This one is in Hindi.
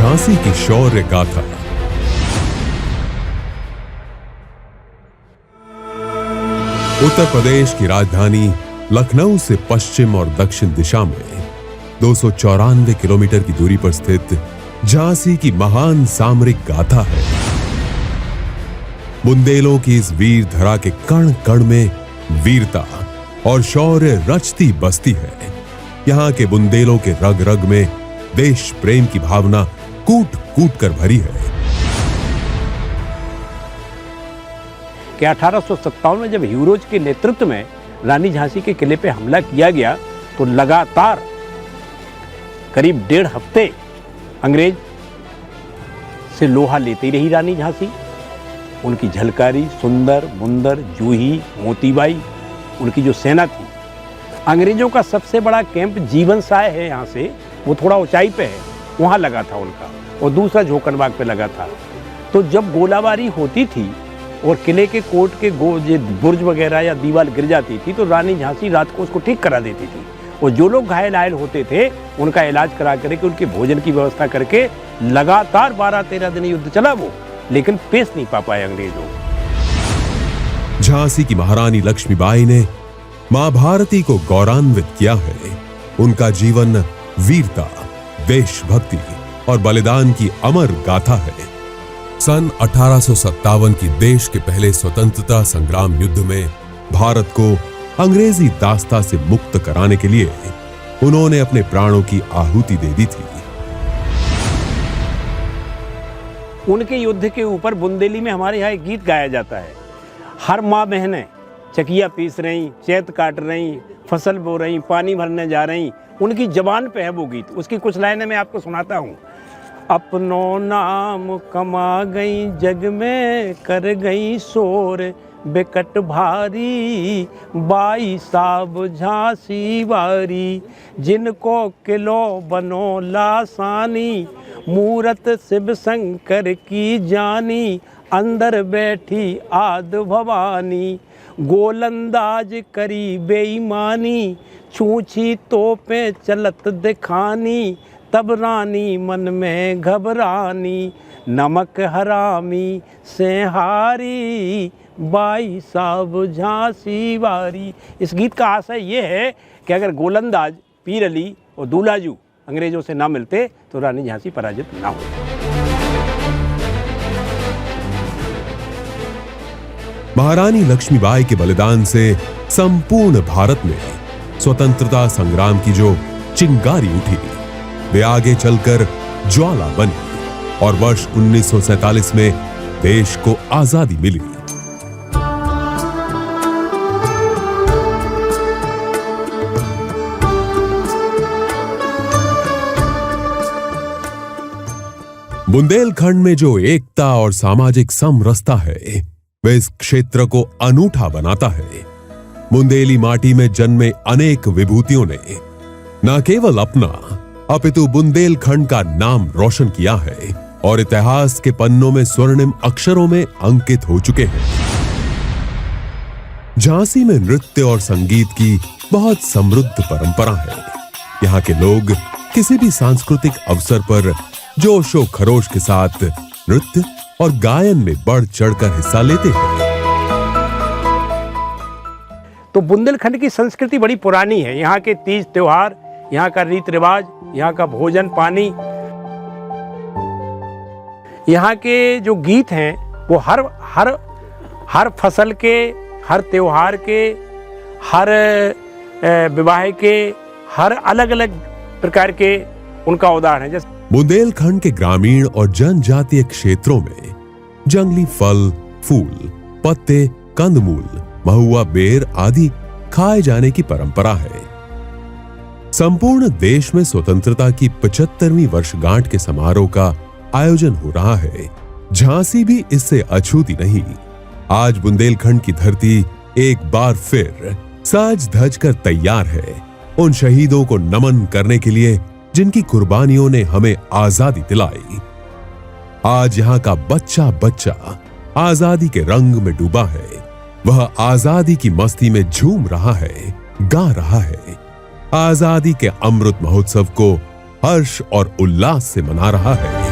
झांसी की शौर्य गाथा। उत्तर प्रदेश की राजधानी लखनऊ से पश्चिम और दक्षिण दिशा में 294 किलोमीटर की दूरी पर स्थित झांसी की महान सामरिक गाथा है। बुंदेलों की इस वीर धरा के कण कण में वीरता और शौर्य रचती बसती है। यहाँ के बुंदेलों के रग रग में देश प्रेम की भावना कूट कूट कर भरी है। कि 1857 में जब ह्यूरोज के नेतृत्व में रानी झांसी के किले पे हमला किया गया तो लगातार करीब 1.5 हफ्ते अंग्रेज से लोहा लेती रही रानी झांसी। उनकी झलकारी, सुंदर, मुंदर, जूही, मोतीबाई, उनकी जो सेना थी। अंग्रेजों का सबसे बड़ा कैंप जीवन साय है, यहाँ से वो थोड़ा ऊंचाई पे है, वहाँ लगा था उनका, और दूसरा झोकनबाग पे लगा था। तो जब गोलाबारी होती थी और किले के कोट के बुर्ज वगैरह या दीवार गिर जाती थी तो रानी झांसी रात को उसको ठीक करा देती थी। और जो लोग घायल होते थे उनका इलाज करा करके उनके भोजन की व्यवस्था करके लगातार 12-13 दिन युद्ध चला वो, लेकिन पेश नहीं पा पाए अंग्रेजों। झांसी की महारानी लक्ष्मीबाई ने मां भारती को गौरवान्वित किया है। उनका जीवन वीरता, देशभक्ति और बलिदान की अमर गाथा है। सन 1857 की देश के पहले स्वतंत्रता संग्राम युद्ध में भारत को अंग्रेजी दास्ता से मुक्त कराने के लिए उन्होंने अपने प्राणों की आहुति दे दी थी। उनके युद्ध के ऊपर बुंदेली में हमारे यहाँ एक गीत गाया जाता है। हर माँ बहनें चकिया पीस रही, चैत काट रही, फसल बो रही, पानी भरने जा रही, उनकी जबान पे है वो गीत। उसकी कुछ लाइनें मैं आपको सुनाता हूँ। अपनों नाम कमा गई जग में, कर गई शोर बेकट भारी, बाई साब झांसी वारी, जिनको किलो बनो लासानी, मूरत शिव शंकर की जानी, अंदर बैठी आद भवानी, गोलंदाज करी बेईमानी, छूछी तोपें चलत दिखानी, तब रानी मन में घबरानी, नमक हरामी से हारी, बाई साब झांसी वारी। इस गीत का आशय ये है कि अगर गोलंदाज पीर अली और दूलाजू अंग्रेजों से ना मिलते तो रानी झांसी पराजित ना हो। महारानी लक्ष्मीबाई के बलिदान से संपूर्ण भारत में स्वतंत्रता संग्राम की जो चिंगारी उठी, वे आगे चलकर ज्वाला बनी और वर्ष 1947 में देश को आजादी मिली। बुंदेलखंड में जो एकता और सामाजिक समरसता है वह इस क्षेत्र को अनूठा बनाता है। बुंदेली माटी में जन्मे अनेक विभूतियों ने न केवल अपना अपितु बुंदेलखंड का नाम रोशन किया है और इतिहास के पन्नों में स्वर्णिम अक्षरों में अंकित हो चुके हैं। झांसी में नृत्य और संगीत की बहुत समृद्ध परंपरा है। यहाँ के लोग किसी भी सांस्कृतिक अवसर पर जोशो खरोश के साथ नृत्य और गायन में बढ़ चढ़कर हिस्सा लेते हैं। तो बुंदेलखंड की संस्कृति बड़ी पुरानी है। यहाँ के तीज त्योहार, यहाँ का रीति रिवाज, यहाँ का भोजन पानी, यहाँ के जो गीत हैं वो हर फसल के, हर त्योहार के, हर विवाह के, हर अलग अलग प्रकार के उनका उदाहरण है। जैसे बुंदेलखंड के ग्रामीण और जनजातीय क्षेत्रों में जंगली फल, फूल, पत्ते, कंदमूल, महुआ, बेर आदि खाए जाने की परंपरा है। संपूर्ण देश में स्वतंत्रता की 75वीं वर्षगांठ के समारोह का आयोजन हो रहा है। झांसी भी इससे अछूती नहीं। आज बुंदेलखंड की धरती एक बार फिर साज धज कर तैयार है उन शहीदों को नमन करने के लिए जिनकी कुर्बानियों ने हमें आजादी दिलाई। आज यहाँ का बच्चा बच्चा आजादी के रंग में डूबा है। वह आजादी की मस्ती में झूम रहा है, गा रहा है। आजादी के अमृत महोत्सव को हर्ष और उल्लास से मना रहा है।